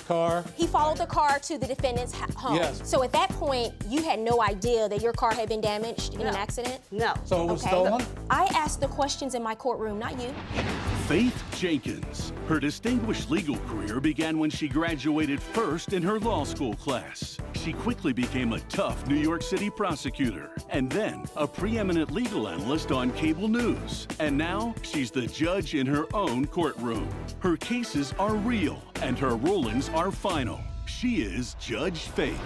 car. He followed the car to the defendant's home. Yes. So at that point, you had no idea that your car had been damaged in an accident? No. So it was stolen? I asked the questions in my courtroom, not you. Faith Jenkins. Her distinguished legal career began when she graduated first in her law school class. She quickly became a tough New York City prosecutor and then a preeminent legal analyst on cable news. And now she's the judge in her own courtroom. Her cases are real and her rulings are final. She is Judge Faith.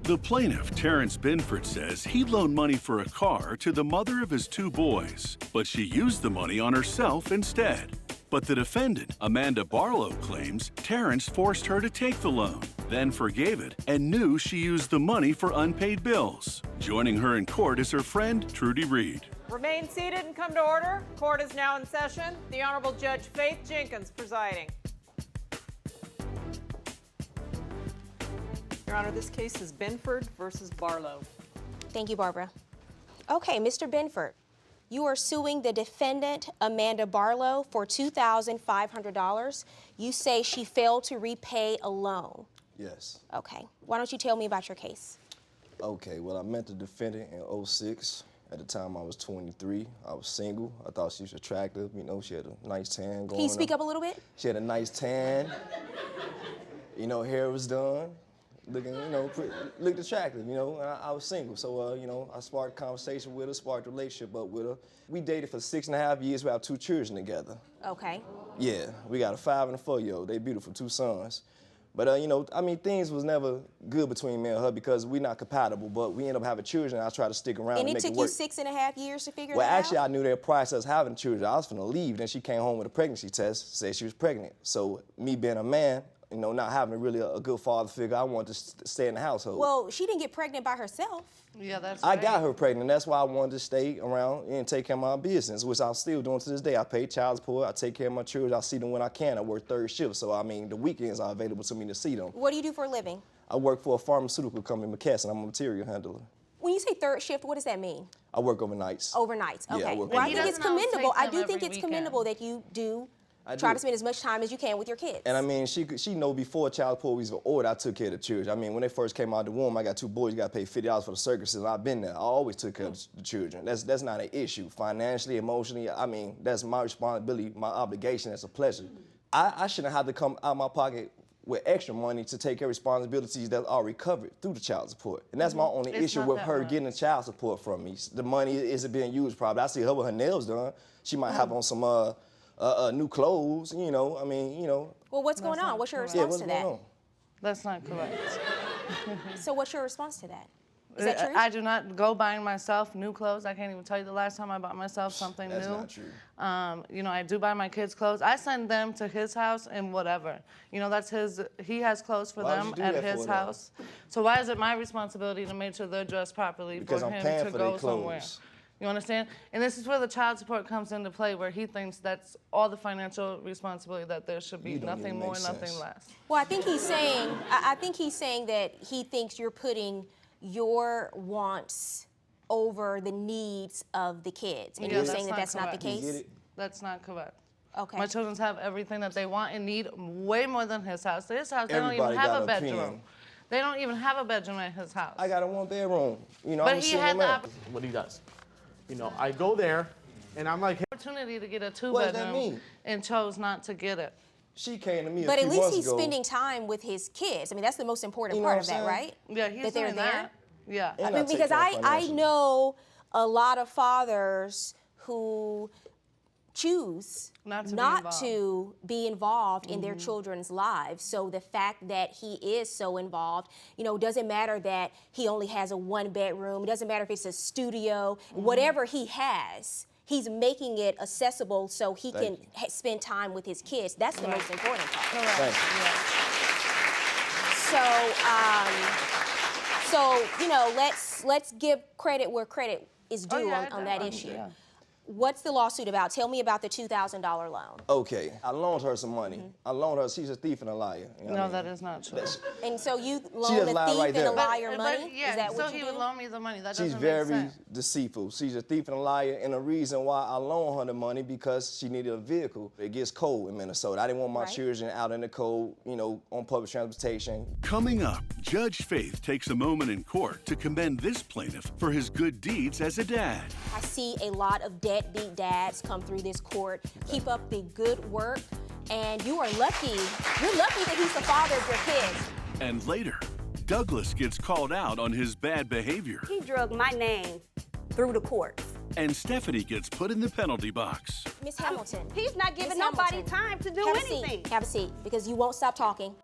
The plaintiff, Terrence Binford, says he loaned money for a car to the mother of his 2 boys, but she used the money on herself instead. But the defendant, Amanda Barlow, claims Terrence forced her to take the loan, then forgave it, and knew she used the money for unpaid bills. Joining her in court is her friend, Trudy Reed. Remain seated and come to order. Court is now in session. The Honorable Judge Faith Jenkins presiding. Your Honor, this case is Binford versus Barlow. Thank you, Barbara. Okay, Mr. Binford, you are suing the defendant, Amanda Barlow, for $2,500. You say she failed to repay a loan. Yes. Okay. Why don't you tell me about your case? Okay, well, I met the defendant in 06. At the time, I was 23. I was single. I thought she was attractive. You know, she had a nice tan going on. Can you speak up a little bit? She had a nice tan. You know, hair was done. Looking, you know, looked attractive, you know, and I was single. So, you know, I sparked conversation with her, sparked a relationship up with her. We dated for 6.5 years. We have 2 children together. Okay. Yeah, we got a 5 and a 4-year-old. They beautiful, 2 sons. But, you know, I mean, things was never good between me and her because we're not compatible, but we end up having children, and I try to stick around and make it work. And it took you 6.5 years to figure Well, that out? actually, I knew that prior to us having children, I was finna leave. Then she came home with a pregnancy test, said she was pregnant. So me being a man, you know, not having really a good father figure, I wanted to stay in the household. Well, she didn't get pregnant by herself. Yeah, that's I right. got her pregnant. That's why I wanted to stay around and take care of my business, which I'm still doing to this day. I pay child support. I take care of my children. I see them when I can. I work 3rd shift, so I mean, the weekends are available to me to see them. What do you do for a living? I work for a pharmaceutical company, McKesson. I'm a material handler. When you say 3rd shift, what does that mean? I work overnights. Overnights, okay. Yeah, I work Well, I overnights. think it's doesn't always commendable. take I them do think every it's weekend. commendable that you do I try do. to spend as much time as you can with your kids. And I mean, she know before child support was ordered, I took care of the children. I mean, when they first came out of the womb, I got 2 boys, you gotta pay $50 for the circuses. I've been there. I always took care of the children. That's not an issue. Financially, emotionally, I mean, that's my responsibility, my obligation, that's a pleasure. I shouldn't have to come out of my pocket with extra money to take care of responsibilities that are recovered through the child support. And that's my only It's issue not with that her much. getting the child support from me. The money isn't being used properly. I see her with her nails done. She might have on some new clothes, you know, I mean, you know. Well, what's going on? What's your Yeah, response what's to going that? on? That's not correct. So what's your response to that? Is that true? I do not go buying myself new clothes. I can't even tell you the last time I bought myself something That's new. not true. You know, I do buy my kids clothes. I send them to his house and whatever. You know, that's his, he has clothes for Why would them you do at that his for them? house. So why is it my responsibility to make sure they're dressed properly Because for I'm him paying to for go their somewhere? clothes. You understand? And this is where the child support comes into play, where he thinks that's all the financial responsibility, that there should be You don't nothing even more, make nothing sense. less. Well, I think he's saying, I think he's saying that he thinks you're putting your wants over the needs of the kids. And Yeah, you're that's saying that not that's not the correct. You get case? it? That's not correct. Okay. My children have everything that they want and need, way more than his house. His house, they don't even Everybody have got a an bedroom. opinion. They don't even have a bedroom at his house. I got a 1-bedroom. You know, But I'm a he single had the man. What he does. You know, I go there and I'm like, hey, opportunity to get a What does that 2-bedroom mean? and chose not to get it. She came to me But a at few least months he's ago. spending time with his kids. I mean, that's the most important You know part what of I'm that, saying? right? Yeah, he's that they're doing there. that. Yeah. And I mean, take because care of I financially. know a lot of fathers who choose Not to be in involved. Mm-hmm. their children's lives. So the fact that he is so involved, you know, doesn't matter that he only has a 1-bedroom. It doesn't matter if it's a studio. Mm-hmm. Whatever he has, he's making it accessible so he Thank can you. spend time with his kids. That's the most important part. Correct. So, you know, let's give credit where credit is due Yeah, on that I- issue. yeah. What's the lawsuit about? Tell me about the $2,000 loan. Okay, I loaned her some money. I loaned her. She's a thief and a liar. You know what I No, mean? that is not true. And so you just loan a lied thief right and a there. liar money? Yeah, Is that so what he you would do? loan me the money. That She's doesn't very make sense. deceitful. She's a thief and a liar, and the reason why I loaned her the money because she needed a vehicle. It gets cold in Minnesota. I didn't want my Right. children out in the cold, you know, on public transportation. Coming up, Judge Faith takes a moment in court to commend this plaintiff for his good deeds as a dad. I see a lot of deadbeat dads come through this court. Keep up the good work, and you are lucky. You're lucky that he's the father of your kids. And later, Douglas gets called out on his bad behavior, He drug my name through the courts. and Stephanie gets put in the penalty box. Miss Hamilton. He's not giving Miss nobody Hamilton, time to do have anything. A seat. Have a seat, because you won't stop talking.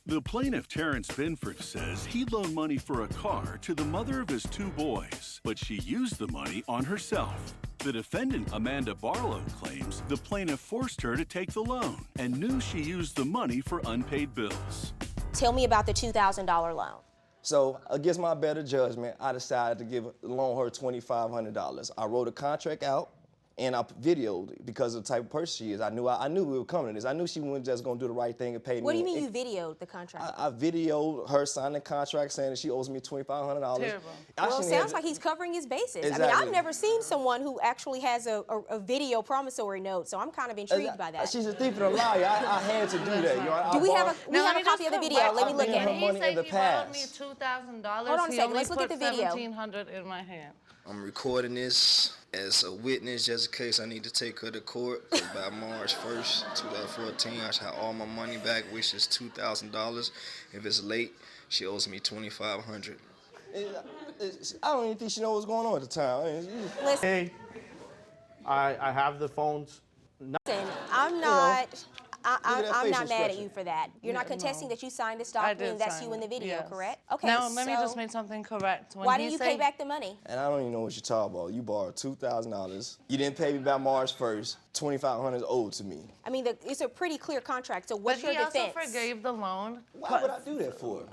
The plaintiff, Terrence Binford, says he loaned money for a car to the mother of his 2 boys, but she used the money on herself. The defendant, Amanda Barlow, claims the plaintiff forced her to take the loan and knew she used the money for unpaid bills. Tell me about the $2,000 loan. So, against my better judgment, I decided to loan her $2,500. I wrote a contract out, and I videoed it because of the type of person she is. I knew we were coming to this. I knew she wasn't just gonna do the right thing and pay me. What do you mean you videoed the contract? I videoed her signing the contract saying that she owes me $2,500. Terrible. Well, it sounds like he's covering his bases. I mean, Exactly. I've never seen someone who actually has a video promissory note, so I'm kind of intrigued by that. She's a thief and a liar. I had to do that. You know, Do we have borrowed- a, we have a copy of the video? Let me look I've at been it. her money He in the said he borrowed me past. $2,000. Hold on a He second, only let's look at put the video. $1,700 in my hand. I'm recording this as a witness just in case I need to take her to court. 'Cause by March 1st, 2014, I should have all my money back, which is $2,000. If it's late, she owes me $2,500. I don't even think she knows what's going on at the time. I mean, Listen, Hey, I have the phones. I'm not. Look at that I'm not facial mad at expression. you for that. You're not contesting that you signed this I document did and that's sign you in the it, video, yes. correct? Okay. Now, let me so just make something correct. When why he didn't you say- pay back the money? and I don't even know what you're talking about. You borrowed $2,000. You didn't pay me by March 1st. $2,500 is owed to me. I mean, it's a pretty clear contract. So But what's your he also defense? forgave the loan Why would I do that for?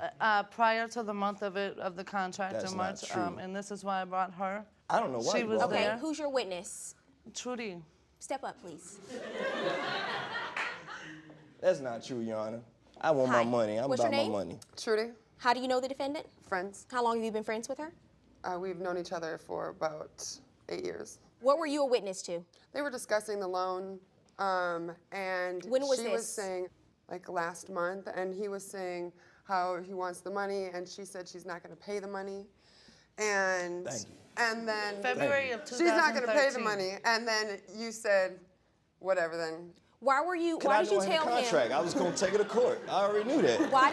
prior to the month of the contract That's in not March. true. And this is why I brought her. I don't know why She you was brought Okay, her. there. who's your witness? Trudy. Step up, please. That's not true, Your Honor. I want Hi. my money. I'm What's your about my name? money. Trudy, How do you know the defendant? friends. How long have you been friends with her? We've known each other for about 8 years. What were you a witness to? They were discussing the loan, and When was she this? was saying, like last month, and he was saying how he wants the money, and she said she's not going to pay the money, and Thank you. and then February of she's 2013. not going to pay the money, and then you said, whatever then. Why did you tell contract. him? I was gonna take her to court. I already knew that. Why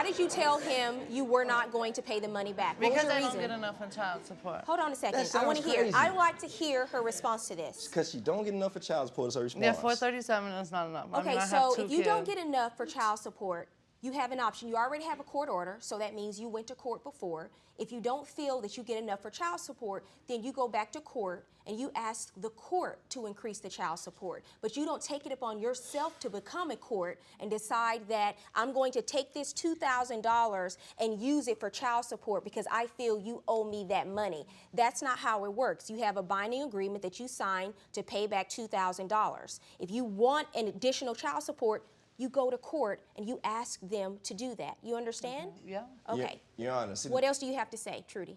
did you tell him you were not going to pay the money back? What was Because your I reason? don't get enough in child support. Hold on a second. That I want to sounds hear. crazy. I'd like to hear her response to this. Because she don't get enough for child support is her response. Yeah, 437 is not enough. I Okay, mean, I have so 2 if you don't kids. get enough for child support, you have an option. You already have a court order, so that means you went to court before. If you don't feel that you get enough for child support, then you go back to court and you ask the court to increase the child support. But you don't take it upon yourself to become a court and decide that I'm going to take this $2,000 and use it for child support because I feel you owe me that money. That's not how it works. You have a binding agreement that you sign to pay back $2,000. If you want an additional child support, you go to court and you ask them to do that. You understand? Yeah. Okay. Your Honor. See, What else do you have to say, Trudy?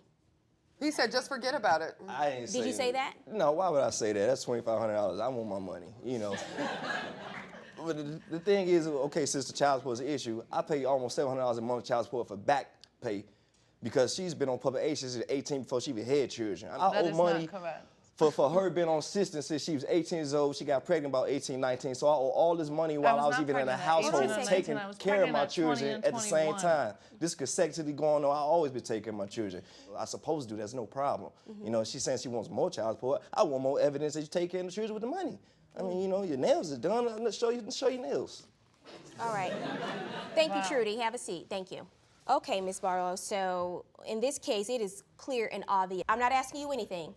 He said, just forget about it. I ain't Did you say that? No, why would I say that? That's $2,500. I want my money, you know. But the thing is, okay, since the child support is an issue, I pay almost $700 a month child support for back pay because she's been on public aid since she was 18 before she even had children. I That owe is money not correct. for her being on assistance since she was 18 years old. She got pregnant about 18, 19. So I owe all this money while I was was not even in the pregnant at household 18 or taking 19. I was care of my pregnant at 20 children and at the same 21. time. This consecutively going on, I always been taking care of my children. I supposed to do, that's no problem. You know, she's saying she wants more child support. I want more evidence that you take care of the children with the money. I mean, you know, your nails are done. Let's show your nails. All right. Thank you, Trudy. Have a seat. Thank you. Okay, Ms. Barlow, so in this case, it is clear and obvious. I'm not asking you anything.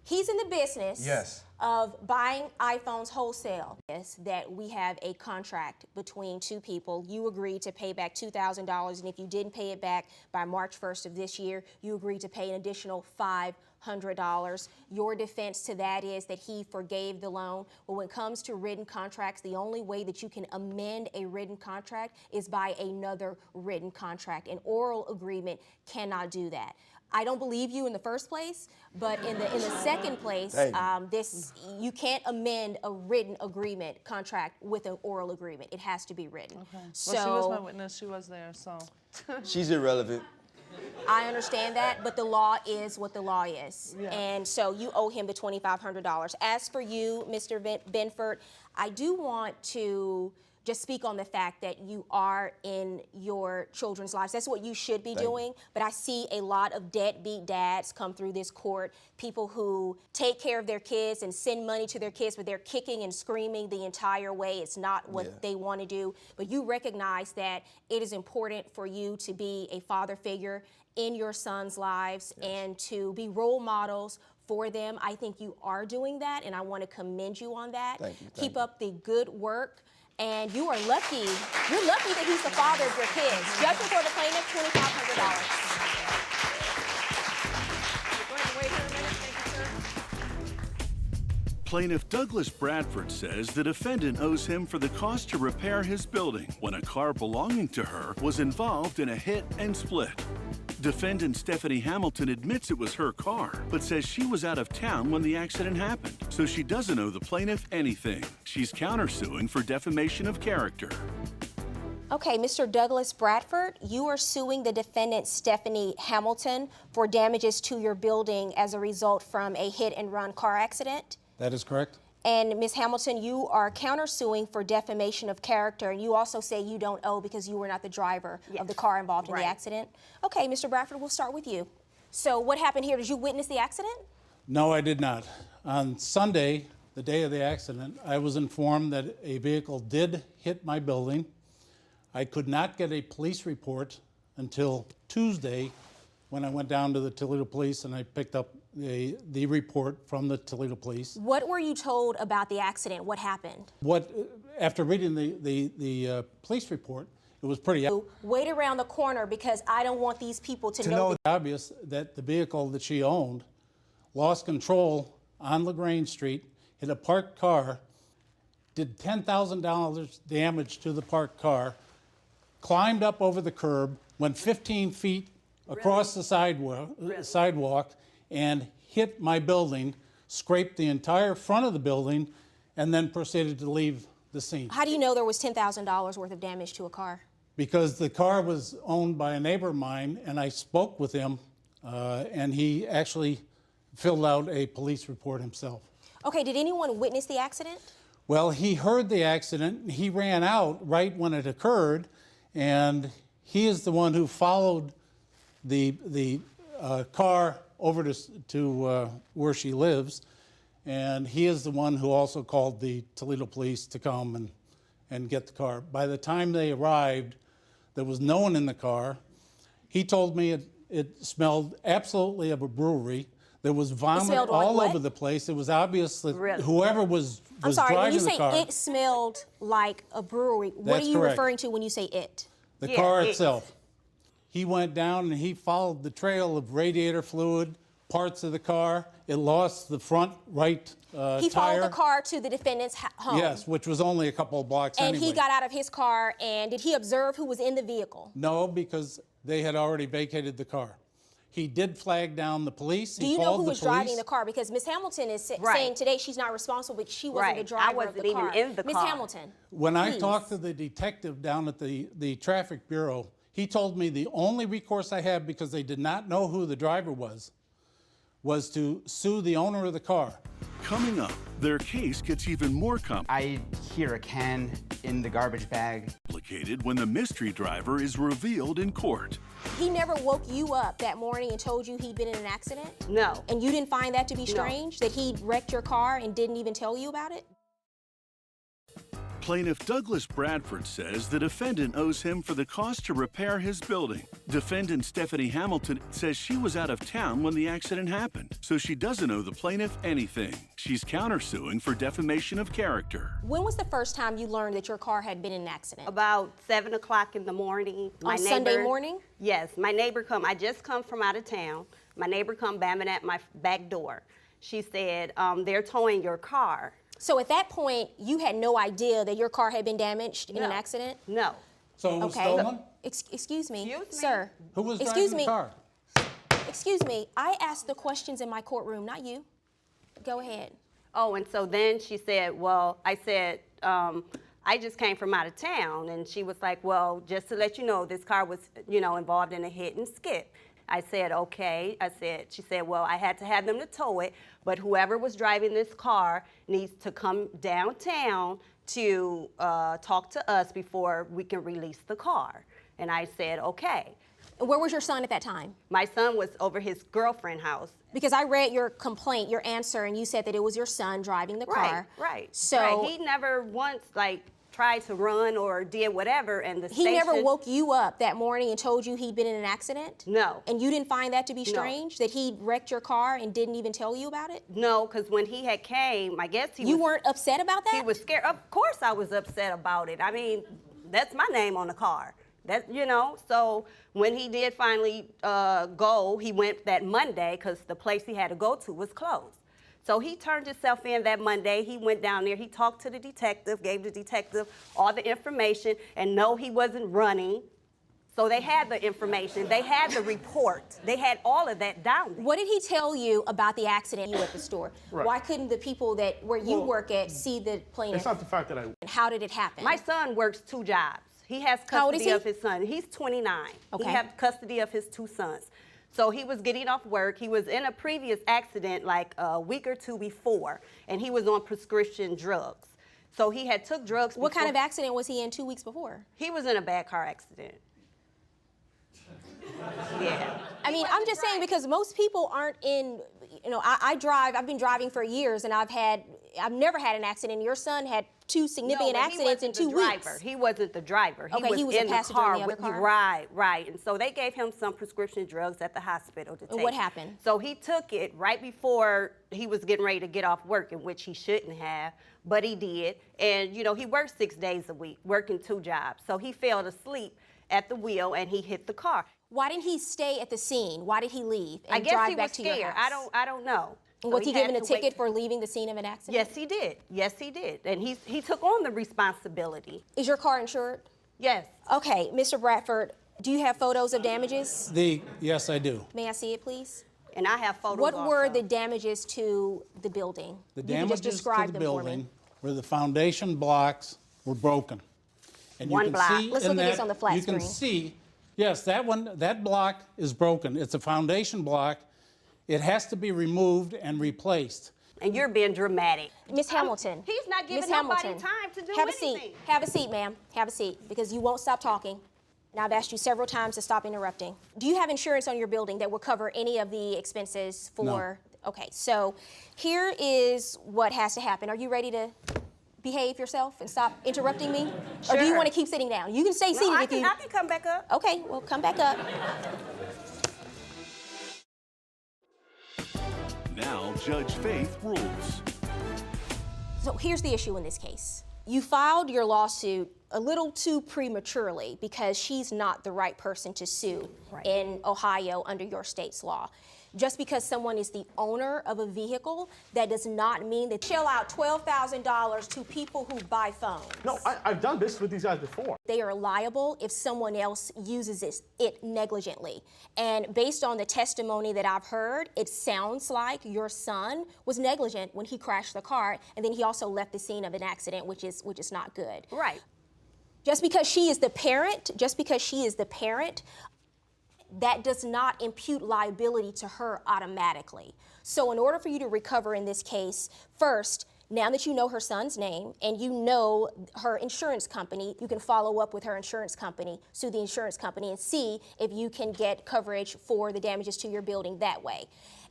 He's in the business Yes. of buying iPhones wholesale. Yes, that we have a contract between two people. You agreed to pay back $2,000, and if you didn't pay it back by March 1st of this year, you agreed to pay an additional $500. $2,500. Your defense to that is that he forgave the loan. Well, when it comes to written contracts, the only way that you can amend a written contract is by another written contract. An oral agreement cannot do that. I don't believe you in the first place, but in the second place, you can't amend a written agreement contract with an oral agreement. It has to be written. Okay. So well, she was my witness. She was there, so. She's irrelevant. I understand that, but the law is what the law is. Yeah. And so you owe him the $2,500. As for you, Mr. Benford, I do want to just speak on the fact that you are in your children's lives. That's what you should be doing. But I see a lot of deadbeat dads come through this court, people who take care of their kids and send money to their kids, but they're kicking and screaming the entire way. It's not what they want to do. But you recognize that it is important for you to be a father figure in your sons' lives and to be role models for them. I think you are doing that, and I want to commend you on that. Thank you. Keep up the good work. And you are lucky. You're lucky that he's the father of your kids. Judgment for the plaintiff, $2,500. Go ahead and wait here a minute. Thank you, sir. Plaintiff Douglas Bradford says the defendant owes him for the cost to repair his building when a car belonging to her was involved in a hit and split. Defendant Stephanie Hamilton admits it was her car, but says she was out of town when the accident happened, so she doesn't owe the plaintiff anything. She's countersuing for defamation of character. Okay, Mr. Douglas Bradford, you are suing the defendant Stephanie Hamilton for damages to your building as a result from a hit-and-run car accident. That is correct. And Ms. Hamilton, you are countersuing for defamation of character, and you also say you don't owe because you were not the driver of the car involved in the accident. Okay, Mr. Bradford, we'll start with you. So what happened here? Did you witness the accident? No, I did not. On Sunday, the day of the accident, I was informed that a vehicle did hit my building. I could not get a police report until Tuesday when I went down to the Toledo Police and I picked up the report from the Toledo Police. What were you told about the accident? What happened? After reading the police report, it was pretty Wait around the corner because I don't want these people to know. Obvious that the vehicle that she owned lost control on LaGrange Street, hit a parked car, did $10,000 damage to the parked car, climbed up over the curb, went 15 feet across the sidewalk, and hit my building, scraped the entire front of the building, and then proceeded to leave the scene. How do you know there was $10,000 worth of damage to a car? Because the car was owned by a neighbor of mine, and I spoke with him, and he actually filled out a police report himself. Okay, did anyone witness the accident? Well, he heard the accident, and he ran out right when it occurred, and he is the one who followed the car over to where she lives, and he is the one who also called the Toledo Police to come and get the car. By the time they arrived, there was no one in the car. He told me it smelled absolutely of a brewery. There was vomit all over the place. It was obvious that whoever was driving the car. I'm sorry, when you say it smelled like a brewery, what are you referring to when you say it? The car itself. He went down and he followed the trail of radiator fluid, parts of the car. It lost the front right tire. He followed the car to the defendant's home. Yes, which was only a couple of blocks anyway. And he got out of his car, and did he observe who was in the vehicle? No, because they had already vacated the car. He did flag down the police. Do you know who was driving the car? Because Ms. Hamilton is saying today she's not responsible, but she wasn't the driver of the car. I wasn't even in the car. Ms. Hamilton, when I talked to the detective down at the traffic bureau, he told me the only recourse I had, because they did not know who the driver was to sue the owner of the car. Coming up, their case gets even more I hear a can in the garbage bag. complicated when the mystery driver is revealed in court. he never woke you up that morning and told you he'd been in an accident? No. And you didn't find that to be strange, that he wrecked your car and didn't even tell you about it? Plaintiff Douglas Bradford says the defendant owes him for the cost to repair his building. Defendant Stephanie Hamilton says she was out of town when the accident happened, so she doesn't owe the plaintiff anything. She's countersuing for defamation of character. When was the first time you learned that your car had been in an accident? About 7 o'clock in the morning. On Sunday morning? Yes, my neighbor I just come from out of town. My neighbor come bamming at my back door. She said, they're towing your car. So at that point, you had no idea that your car had been damaged in an accident? No. So it was Okay. stolen? Excuse me, Excuse me? sir. Who was Excuse driving me. the car? Excuse me. I asked the questions in my courtroom, not you. Go ahead. Oh, and so then she said, well, I said, I just came from out of town. And she was like, well, just to let you know, this car was, involved in a hit and skip. I said, okay. She said, well, I had to have them to tow it, but whoever was driving this car needs to come downtown to talk to us before we can release the car. And I said, okay. Where was your son at that time? My son was over his girlfriend's house. Because I read your complaint, your answer, and you said that it was your son driving the car. Right. So right. He never once tried to run or did whatever, and the he never woke you up that morning and told you he'd been in an accident? No. And you didn't find that to be No. strange, that he wrecked your car and didn't even tell you about it? No, because when he had came, I guess You weren't upset about that? He was scared. Of course I was upset about it. I mean, that's my name on the car. So when he did finally go, he went that Monday because the place he had to go to was closed. So he turned himself in that Monday. He went down there. He talked to the detective, gave the detective all the information, and no, he wasn't running. So they had the information. They had the report. They had all of that down there. What did he tell you about the accident you at the store? Right. Why couldn't the people where you work at see the plaintiff? It's not the fact that I... How did it happen? My son works 2 jobs. He has How old is custody he? of his son. He's 29. Okay. He has custody of his 2 sons. So he was getting off work. He was in a previous accident like a week or 2 before, and he was on prescription drugs. So he had took drugs. What kind of accident was he in 2 weeks before? He was in a bad car accident. Yeah. I mean, I'm just saying because most people aren't in, I drive, I've been driving for years and I've never had an accident. Your son had 2 significant accidents in 2 weeks. He wasn't the driver. He was a in passenger the car in the other with you. car? Right. And so they gave him some prescription drugs at the hospital to take. And what happened? So he took it right before he was getting ready to get off work, in which he shouldn't have, but he did. And, he worked 6 days a week, working 2 jobs. So he fell asleep at the wheel and he hit the car. Why didn't he stay at the scene? Why did he leave and I guess drive he back was to your scared. house? I don't know. And So was he had given a to ticket wait. for leaving the scene of an accident? Yes, he did. Yes, he did. And he took on the responsibility. Is your car insured? Yes. Okay, Mr. Bradford, do you have photos of damages? Yes, I do. May I see it, please? And I have photos What were also. the damages to the building? The You can damages just describe to the them for building me. where the foundation blocks were broken. And One you can block. see Let's in look at this that- on the flat You can screen. see, yes, that block is broken. It's a foundation block. It has to be removed and replaced. And you're being dramatic. Miss Hamilton. He's not giving Miss nobody Hamilton, time to do have anything. a seat. Have a seat, ma'am. Have a seat, because you won't stop talking. Now, I've asked you several times to stop interrupting. Do you have insurance on your building that will cover any of the expenses for? No. Okay, so here is what has to happen. Are you ready to behave yourself and stop interrupting me? Or do you Sure. want to keep sitting down? You can stay No, seated I if can, you. I can come back up. Okay, well, come back up. Now, Judge Faith rules. So here's the issue in this case. You filed your lawsuit a little too prematurely because she's not the right person to sue in Ohio under your state's law. Just because someone is the owner of a vehicle, that does not mean that shell out $12,000 to people who buy phones. No, I've done business with these guys before. They are liable if someone else uses it negligently. And based on the testimony that I've heard, it sounds like your son was negligent when he crashed the car, and then he also left the scene of an accident, which is not good. Right. Just because she is the parent, that does not impute liability to her automatically. So in order for you to recover in this case, first, now that you know her son's name and you know her insurance company, you can follow up with her insurance company, sue the insurance company, and see if you can get coverage for the damages to your building that way.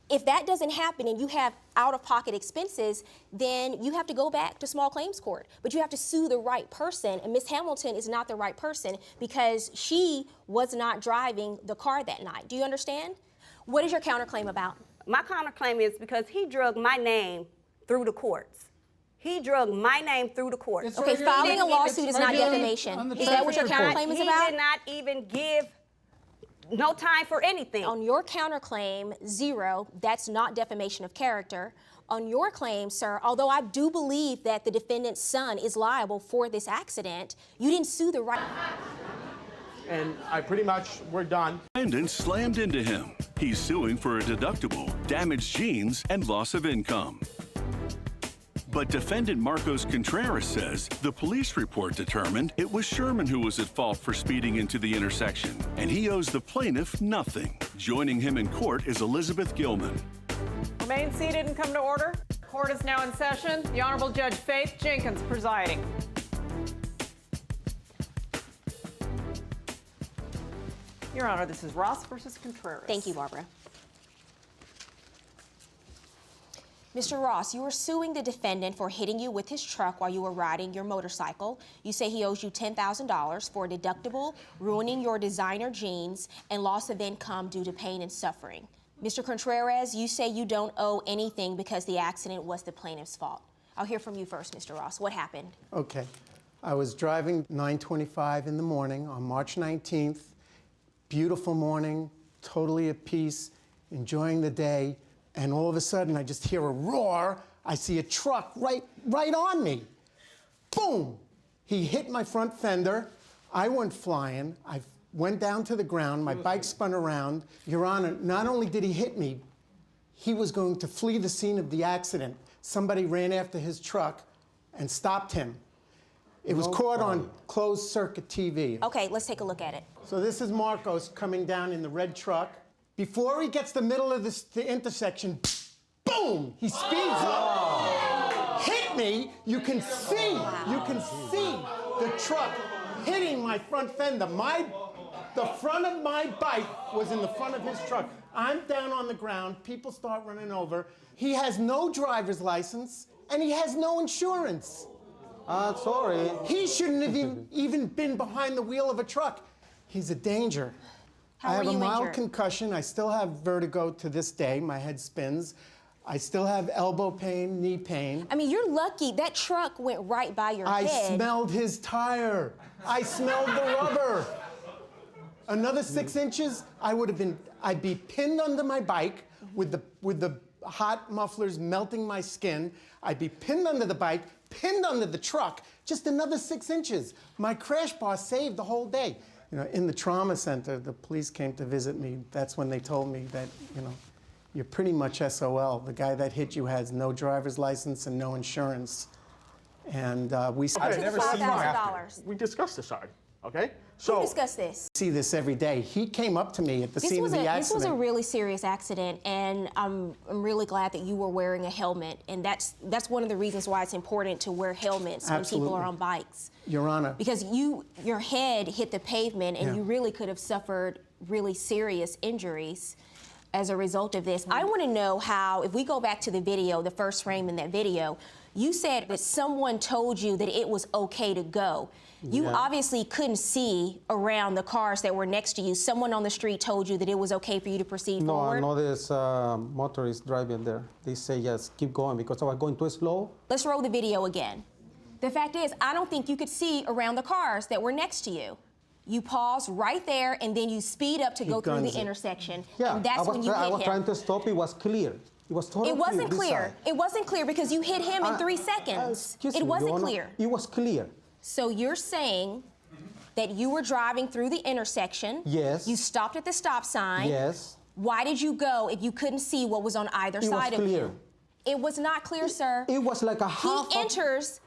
If that doesn't happen and you have out-of-pocket expenses, then you have to go back to small claims court. But you have to sue the right person, and Ms. Hamilton is not the right person because she was not driving the car that night. Do you understand? What is your counterclaim about? My counterclaim is because he drug my name through the courts. He drug my name through the courts. It's Okay, right here. filing a It's lawsuit is right not here defamation. on the Is that what your transcript report. counterclaim is He about? did not even give no time for anything. On your counterclaim, 0, that's not defamation of character. On your claim, sir, although I do believe that the defendant's son is liable for this accident, you didn't sue the right... And we're done. Defendant slammed into him. He's suing for a deductible, damaged jeans, and loss of income. But defendant Marcos Contreras says the police report determined it was Sherman who was at fault for speeding into the intersection, and he owes the plaintiff nothing. Joining him in court is Elizabeth Gilman. Remain seated and come to order. Court is now in session. The Honorable Judge Faith Jenkins presiding. Your Honor, this is Ross versus Contreras. Thank you, Barbara. Mr. Ross, you are suing the defendant for hitting you with his truck while you were riding your motorcycle. You say he owes you $10,000 for a deductible, ruining your designer jeans, and loss of income due to pain and suffering. Mr. Contreras, you say you don't owe anything because the accident was the plaintiff's fault. I'll hear from you first, Mr. Ross. What happened? Okay. I was driving 9:25 in the morning on March 19th. Beautiful morning, totally at peace, enjoying the day, and all of a sudden I just hear a roar. I see a truck right on me. Boom! He hit my front fender. I went flying. I went down to the ground. My bike spun around. Your Honor, not only did he hit me, he was going to flee the scene of the accident. Somebody ran after his truck and stopped him. It was caught on closed circuit TV. Okay, let's take a look at it. So this is Marcos coming down in the red truck. Before he gets the middle of the intersection, boom, he speeds up, hit me. You can see the truck hitting my front fender. The front of my bike was in the front of his truck. I'm down on the ground, people start running over. He has no driver's license and he has no insurance. Sorry. He shouldn't have even been behind the wheel of a truck. He's a danger. I have a mild concussion. I still have vertigo to this day. My head spins. I still have elbow pain, knee pain. I mean, you're lucky. That truck went right by your head. I smelled his tire. I smelled the rubber. Another 6 inches, I'd be pinned under my bike with the hot mufflers melting my skin. I'd be pinned under the bike, pinned under the truck, just another 6 inches. My crash bar saved the whole day. You know, in the trauma center, the police came to visit me. That's when they told me that, you know, you're pretty much SOL. The guy that hit you has no driver's license and no insurance. And we I've never seen you after. $5,000. We discussed this already, okay? Who discussed this? See this every day. He came up to me at the scene of the accident. This was a really serious accident, and I'm really glad that you were wearing a helmet. And that's one of the reasons why it's important to wear helmets when people are on bikes. Your Honor. Because your head hit the pavement, and you really could have suffered really serious injuries as a result of this. I want to know how, if we go back to the video, the first frame in that video, you said that someone told you that it was okay to go. You obviously couldn't see around the cars that were next to you. Someone on the street told you that it was okay for you to proceed forward? No, there's motorists driving there. They say, yes, keep going, because I was going too slow. Let's roll the video again. The fact is, I don't think you could see around the cars that were next to you. You pause right there, and then you speed up to go through the intersection. Yeah, and that's when you hit him. I was trying to stop. It was clear. It was totally clear. It wasn't clear. It wasn't clear because you hit him in 3 seconds. It wasn't clear. It was clear. So you're saying that you were driving through the intersection. Yes. You stopped at the stop sign. Yes. Why did you go if you couldn't see what was on either side of you? It was not clear, sir. It was like a half. He enters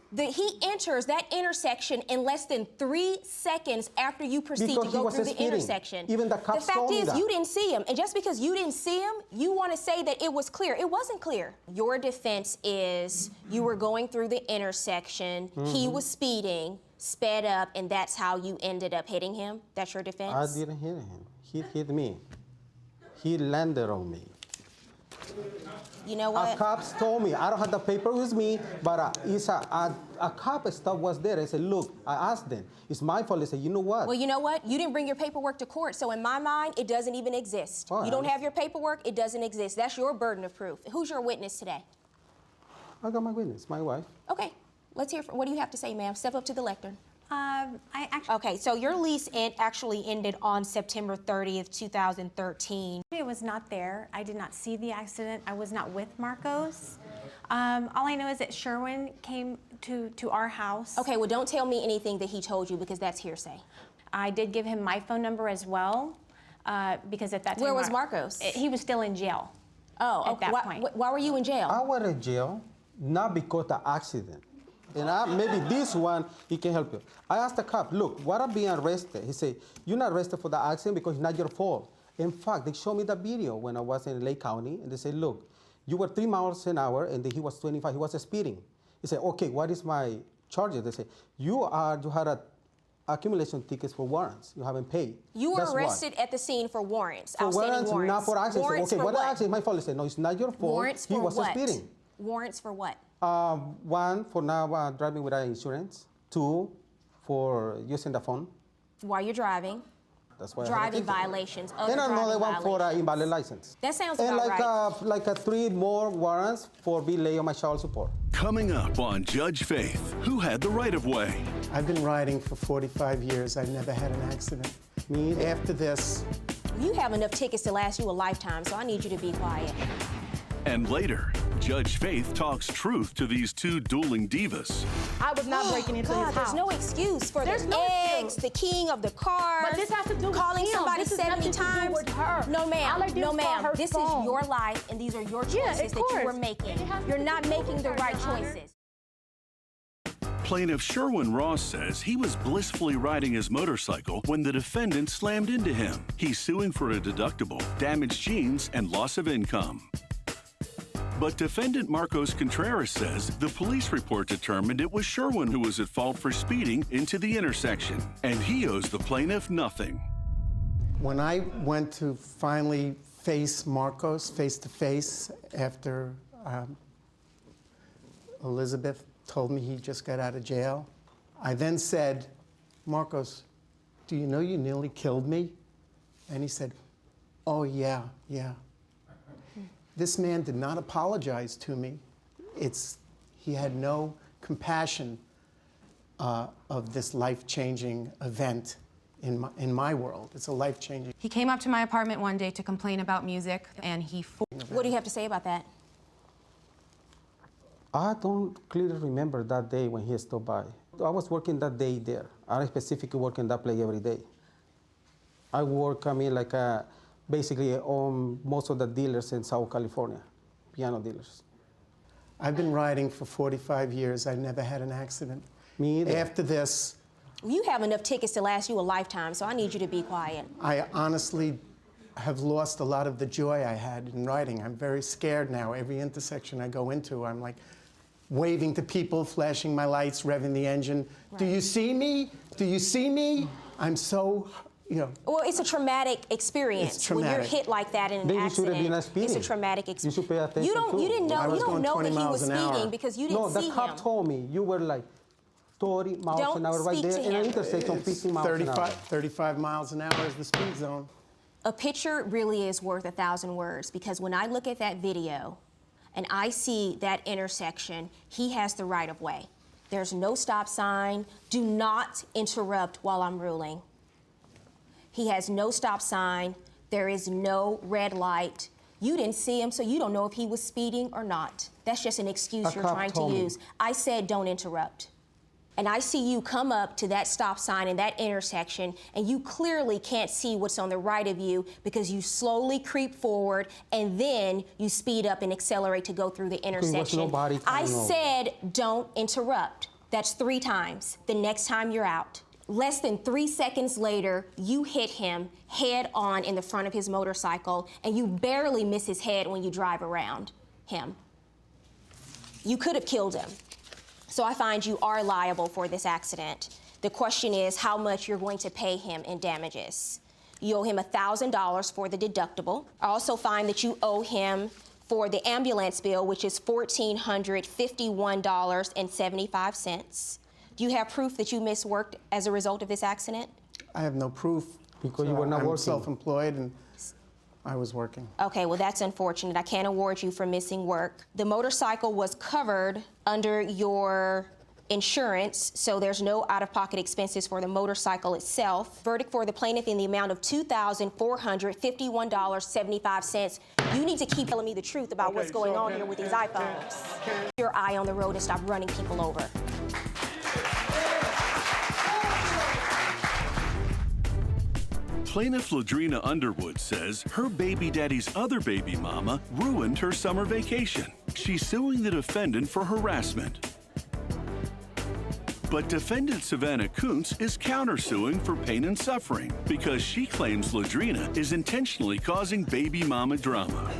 that intersection in less than 3 seconds after you proceed to go through the intersection. Even the cops told me that. The fact is, you didn't see him. And just because you didn't see him, you want to say that it was clear. It wasn't clear. Your defense is you were going through the intersection, he was speeding, sped up, and that's how you ended up hitting him? That's your defense? I didn't hit him. He hit me. He landed on me. You know what? A cops told me, I don't have the paper with me, but a cop stop was there. I said, look, I asked them, it's my fault. They said, you know what? Well, you know what? You didn't bring your paperwork to court, so in my mind, it doesn't even exist. You don't have your paperwork, it doesn't exist. That's your burden of proof. Who's your witness today? I got my witness, my wife. Okay, let's hear what do you have to say, ma'am? Step up to the lectern. I actually... Okay, so your lease actually ended on September 30th, 2013. I was not there. I did not see the accident. I was not with Marcos. All I know is that Sherwin came to our house. Okay, well, don't tell me anything that he told you because that's hearsay. I did give him my phone number as well because at that time... Where was Marcos? He was still in jail. Oh, at that point. Why were you in jail? I was in jail, not because of the accident. And maybe this one, he can help you. I asked the cop, look, what I'm being arrested? He said, you're not arrested for the accident because it's not your fault. In fact, they showed me the video when I was in Lake County, and they said, look, you were 3 miles an hour, and he was 25. He was speeding. He said, okay, what is my charges? They said, you had accumulation tickets for warrants. You haven't paid. You were That's arrested at the scene for warrants, for outstanding warrants. Not for accident. Warrants okay, for what accident? My fault. They said, no, it's not your fault. Warrants he for was what? speeding. Warrants for what? One, for now driving without insurance. 2, for using the phone. While you're driving. That's why driving violations. Other and another one violations. for invalid license. That sounds and about like 3 more warrants for being late on my child support. Coming up on Judge Faith, who had the right of way? I've been riding for 45 years. I've never had an accident. Me, after this... You have enough tickets to last you a lifetime, so I need you to be quiet. And later, Judge Faith talks truth to these 2 dueling divas. I was not breaking into his house. There's no excuse for the eggs, the king of the cars. But this has to do with calling him. somebody This has 70 nothing to do times. with her. No, ma'am. All I did No, was call ma'am. her This phone. is your life, and these are your choices that you were making. You're not making the right choices. Plaintiff Sherwin Ross says he was blissfully riding his motorcycle when the defendant slammed into him. He's suing for a deductible, damaged jeans, and loss of income. But defendant Marcos Contreras says the police report determined it was Sherwin who was at fault for speeding into the intersection, and he owes the plaintiff nothing. When I went to finally face Marcos face to face after Elizabeth told me he just got out of jail, I then said, Marcos, do you know you nearly killed me? And he said, oh, yeah. This man did not apologize to me. He had no compassion of this life-changing event in my world. It's a life-changing. He came up to my apartment one day to complain about music, and he... What do you have to say about that? I don't clearly remember that day when he stopped by. I was working that day there. I specifically work in that place every day. I work, basically on most of the dealers in South California, piano dealers. I've been riding for 45 years. I've never had an accident. Me either. After this, You have enough tickets to last you a lifetime, so I need you to be quiet. I honestly have lost a lot of the joy I had in riding. I'm very scared now. Every intersection I go into, I'm like waving to people, flashing my lights, revving the engine. Right. Do you see me? Do you see me? I'm so, Well, it's a traumatic experience. It's traumatic. When you're hit like that in an accident. It's a traumatic experience. You should pay attention You didn't know. You don't know that he was an speeding hour. because you didn't see him. No, the cop told me you were like 30 miles an hour right there in an intersection, 50 miles an hour. 35 miles an hour is the speed zone. A picture really is worth 1,000 words because when I look at that video and I see that intersection, he has the right of way. There's no stop sign. Do not interrupt while I'm ruling. He has no stop sign. There is no red light. You didn't see him, so you don't know if he was speeding or not. That's just an excuse you're trying to use. I said don't interrupt. And I see you come up to that stop sign in that intersection, and you clearly can't see what's on the right of you because you slowly creep forward, and then you speed up and accelerate to go through the intersection. I said don't interrupt. That's 3 times. The next time you're out. Less than 3 seconds later, you hit him head on in the front of his motorcycle, and you barely miss his head when you drive around him. You could have killed him. So I find you are liable for this accident. The question is how much you're going to pay him in damages. You owe him $1,000 for the deductible. I also find that you owe him for the ambulance bill, which is $1,451.75. Do you have proof that you missed work as a result of this accident? I have no proof. Because you were not I'm working. Self-employed and I was working. Okay, well, that's unfortunate. I can't award you for missing work. The motorcycle was covered under your insurance, so there's no out-of-pocket expenses for the motorcycle itself. Verdict for the plaintiff in the amount of $2,451.75. You need to keep telling me the truth about what's going on here with these iPhones. Your eye on the road and stop running people over. Plaintiff Ladrina Underwood says her baby daddy's other baby mama ruined her summer vacation. She's suing the defendant for harassment. But defendant Savannah Kuntz is countersuing for pain and suffering because she claims Ladrina is intentionally causing baby mama drama.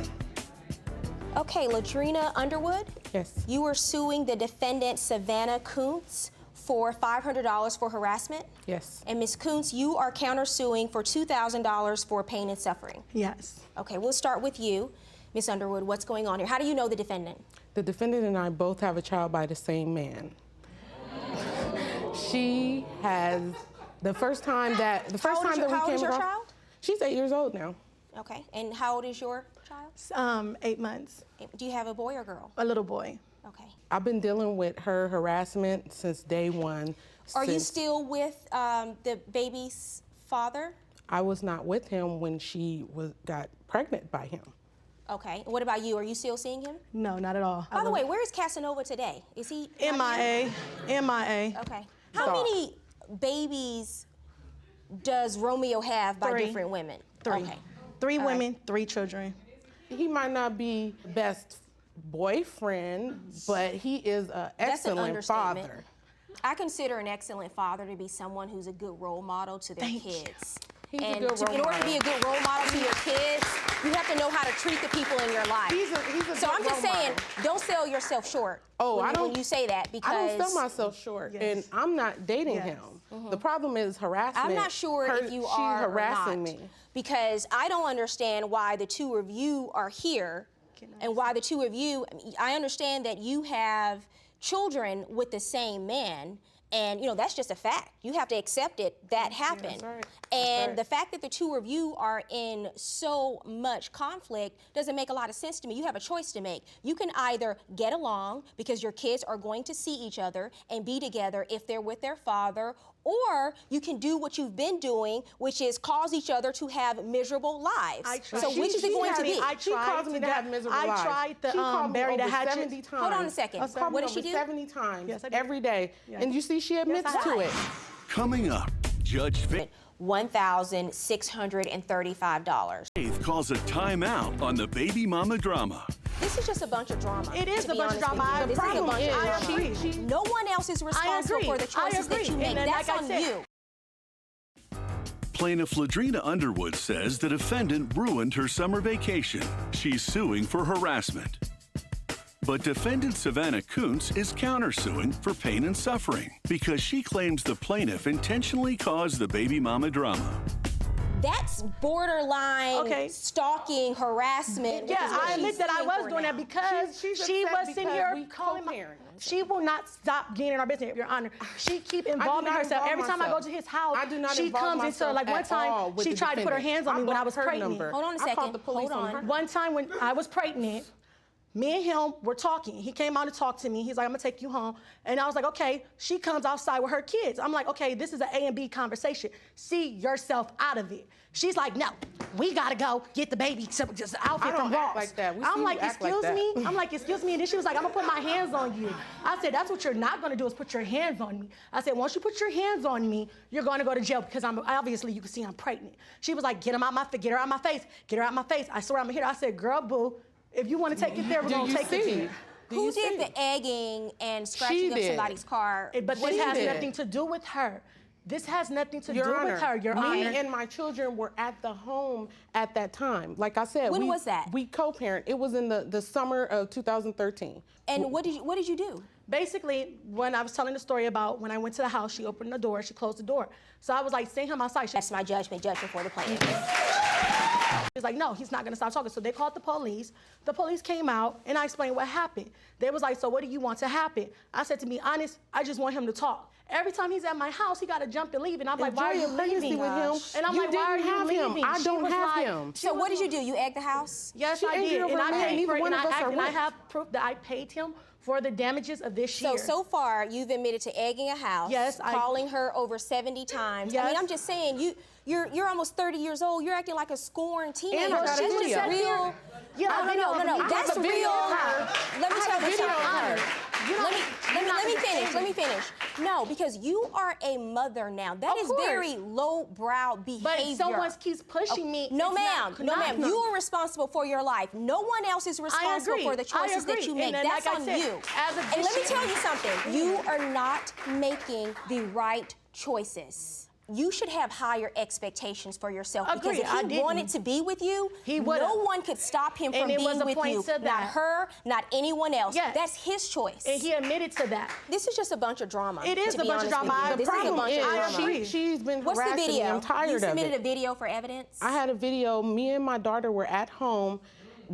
Okay, Ladrina Underwood? Yes. You are suing the defendant Savannah Kuntz for $500 for harassment? Yes. And Ms. Kuntz, you are countersuing for $2,000 for pain and suffering? Yes. Okay, we'll start with you. Ms. Underwood, what's going on here? How do you know the defendant? The defendant and I both have a child by the same man. She has, the first time that we How old is came your across, child? she's 8 years old now. Okay, and how old is your child? 8 months. Do you have a boy or girl? A little boy. Okay. I've been dealing with her harassment since day one. Are you still with the baby's father? I was not with him when she got pregnant by him. Okay, what about you? Are you still seeing him? No, not at all. By the way, where is Casanova today? Is he not MIA. here? MIA. Okay. How many babies does Romeo have by 3. different women? 3. Okay. 3 All women, 3 children. He might not be best boyfriend, but he is an That's an excellent understatement. father. I consider an excellent father to be someone who's a good role model to their kids. He's a and good role in order to model. be a good role model to your kids, you have to know how to treat the people in your life. He's a so good I'm just role saying, model. don't sell yourself short. Oh, when you say that, because I don't sell myself short, and I'm not dating him. The problem is harassment. I'm not sure if you are She's harassing or not, me. because I don't understand why the two of you are here, and why the two of you. I understand that you have children with the same man, and that's just a fact. You have to accept it. That happened. Yeah, that's right. And the fact that the two of you are in so much conflict doesn't make a lot of sense to me. You have a choice to make. You can either get along because your kids are going to see each other and be together if they're with their father, or you can do what you've been doing, which is cause each other to have miserable lives. So which is it going to be? She caused me to have miserable lives. I tried to She called me bury the over hatchet. 70 times. Hold on a second. What did she do? 70 times Yes, I did. every day. Yes. And you see, she admits to it. Coming up, Judge Faith $1,635. calls a timeout on the baby mama drama. This is just a bunch of drama. It is to a be bunch of honest with drama. you. The This is a problem bunch of is, drama. I agree. No one else is responsible agree. for the choices that you agree. make. And then, That's like I on said, you. Plaintiff Ladrina Underwood says the defendant ruined her summer vacation. She's suing for harassment. But defendant Savannah Kuntz is countersuing for pain and suffering because she claims the plaintiff intentionally caused the baby mama drama. That's borderline stalking, harassment. which Yeah, is what I admit she's that I suing was for doing now. that because She's she upset was sitting because here we calling my. co-parent. She will not stop getting in our business, Your Honor. She keep involving not herself. involve Every time I go myself. to his house, I do not she involve comes into myself like one at all time with she the tried to put her defendant. hands on me I when I was blocked her pregnant. number. Hold on a I second. called the police Hold on her. One time when I was pregnant, me and him were talking. He came out to talk to me. He's like, I'm gonna take you home. And I was like, okay. She comes outside with her kids. I'm like, okay, this is an A and B conversation. See yourself out of it. She's like, no, we gotta go get the baby just outfit I don't from act Ross. like that. We see I'm you like, act like excuse that. me? I'm like, excuse me? And then she was like, I'm gonna put my hands on you. I said, that's what you're not gonna do is put your hands on me. I said, once you put your hands on me, you're gonna go to jail because obviously you can see I'm pregnant. She was like, get her out my face, get her out my face, get her out my face. I swear I'm gonna hit her. I said, girl, boo, if you wanna take it there, we're gonna take it there. Who did the egging and scratching up somebody's car? But this has nothing to do with her. This has nothing to do with her, Your Honor. Me and my children were at the home at that time. Like I said, When was that? We co-parent. It was in the summer of 2013. And what did you do? Basically, when I was telling the story about when I went to the house, she opened the door, she closed the door. So I was like, seeing him outside. That's my judgment for the plaintiff. He's like, no, he's not gonna stop talking. So they called the police. The police came out and I explained what happened. They was like, so what do you want to happen? I said, to be honest, I just want him to talk. Every time he's at my house, he got to jump and leave. And I'm like, why are you Enjoy your pregnancy leaving? with him. And I'm You like, why are didn't you have him. leaving? I She don't was have like- him. So what did you do? You egged the house? Yes, She I ain't did. over And I me. paid Neither for it. one And of us are and I rich. have proof that I paid him for the damages of this year. So far, you've admitted to egging a house, Yes, calling her over 70 times. I mean, Yes. I'm just saying, you're almost 30 years old. You're acting like a scorned teenager. I got a She's video. just real. Yeah, no, I no, have a that's video real. of her. Let me I tell have a you video of something. her. Let me finish. No, because you are a mother now. That Of is course. very lowbrow behavior. But someone keeps pushing me. No, It's ma'am. not- No, ma'am. not- You are responsible for your life. No one else is responsible agree. for the choices I agree. that you make. And then, That's like I on said, you. as of And this let me year- tell you something. You are not making the right choices. You should have higher expectations for yourself Agreed, because I if he didn't. wanted to be with you, He would've. no one could stop him from And it was being a with point you. to Not that. her, not anyone else. Yes. That's his choice. And he admitted to that. This is just a bunch of drama. It is to a be bunch of honest with drama. you. The This is a problem bunch of is drama. she's been What's the harassing video? me. I'm tired you of submitted it. a video for evidence? I had a video. Me and my daughter were at home.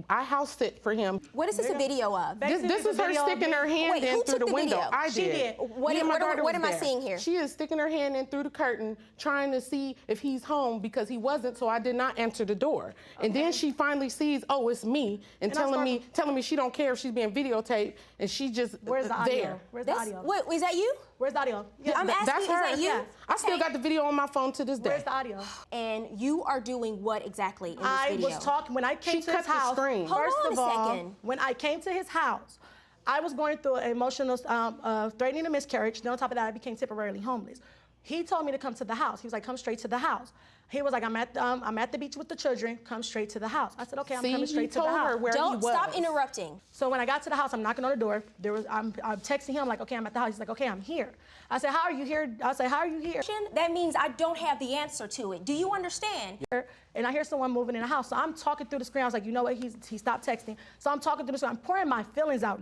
I house sit for him. What is this a video of? This is her sticking her hand Wait, in who through took the the window. video? I She did. What Me and my am- daughter what was am I there. seeing here? She is sticking her hand in through the curtain, trying to see if he's home because he wasn't. So I did not answer the door. And then she finally sees, oh, it's me, and telling me she don't care if she's being videotaped, and she just Where's the audio? there. Where's the audio? Wait, is that you? Where's the audio? I'm asking, That's is her. that you? Yeah. I still got the video on my phone to this day. Where's the audio? And you are doing what exactly in this I video? was talking when I came She to his cut the house. screen. Hold First on of a all, second. when I came to his house, I was going through an emotional, threatening a miscarriage. Then on top of that, I became temporarily homeless. He told me to come to the house. He was like, "Come straight to the house." He was like, "I'm at the beach with the children. Come straight to the house." I said, "Okay, I'm coming straight to the told house." her where he Don't was. stop interrupting. So when I got to the house, I'm knocking on the door. I'm texting him like, "Okay, I'm at the house." He's like, "Okay, I'm here." I said, "How are you here?" I said, "How are you here?" That means I don't have the answer to it. Do you understand? And I hear someone moving in the house. So I'm talking through the screen. I was like, you know what? He stopped texting. So I'm talking through the screen. I'm pouring my feelings out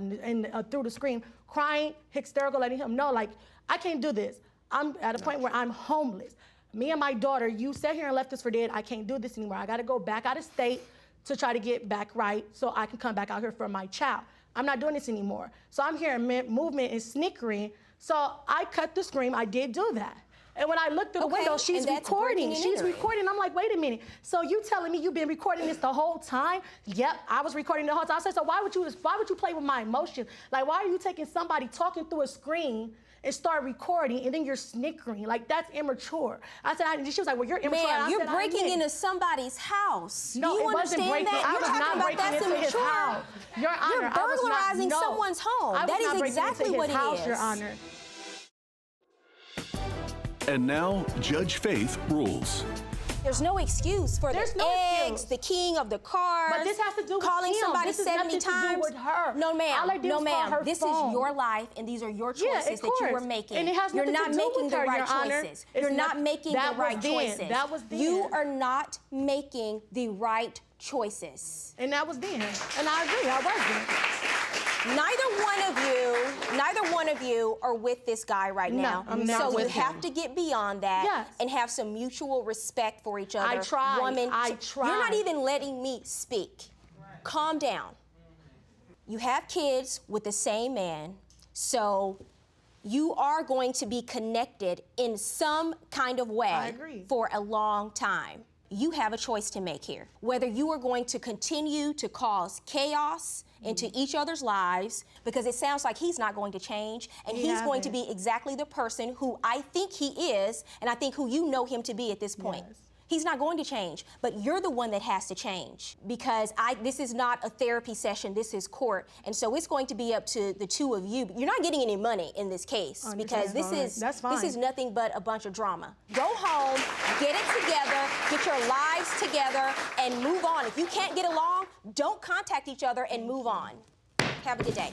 through the screen, crying, hysterical, letting him know, like, I can't do this. I'm at a point where I'm homeless. Me and my daughter, you sat here and left us for dead. I can't do this anymore. I got to go back out of state to try to get back right so I can come back out here for my child. I'm not doing this anymore. So I'm hearing movement and snickering. So I cut the screen. I did do that. And when I looked through the Okay, window, she's and that's recording. breaking and She's entering. recording. I'm like, wait a minute. So you telling me you've been recording this the whole time? Yep, I was recording the whole time. I said, so why would you play with my emotions? Like, why are you taking somebody talking through a screen and start recording and then you're snickering? Like, that's immature. I said, she was like, well, you're immature. I Ma'am, you're said, I breaking admit. into somebody's house. No, Do you it wasn't understand breaking. that? I You're was talking not about breaking that's into his immature. house. Your Honor, You're I was not- burglarizing no. someone's home. I was That not is breaking exactly into what his it house, is. Your Honor. And now, Judge Faith rules. There's no excuse for There's the no eggs, excuse. the king of the cars. But this has to do with calling him. somebody This has 70 nothing to do times. with her. No, ma'am. All I did No, was call ma'am. her This phone. is your life, and these are your Yeah, choices of that you were course. making. And it has You're nothing not to do making with the her, right Your Honor. choices. It's You're not making that the was right then. choices. That was then. You are not making the right choices. And that was then. And I agree, I was then. Neither one of you are with this guy right No, now. I'm not so with you have him. to get beyond that Yes. and have some mutual respect for each other. I tried. Woman, I You're tried. not even letting me speak. Calm down. You have kids with the same man, so you are going to be connected in some kind of way I agree. for a long time. You have a choice to make here. Whether you are going to continue to cause chaos into each other's lives, because it sounds like he's not going to change, and He he's going to hasn't. be exactly the person who I think he is, and I think who you know him to be at this point. Yes. He's not going to change, but you're the one that has to change, because this is not a therapy session, this is court. And so it's going to be up to the two of you. You're not getting any money in this case, because this is nothing but a bunch of drama. Go home, get it together, get your lives together, and move on. If you can't get along, don't contact each other and move on. Have a good day.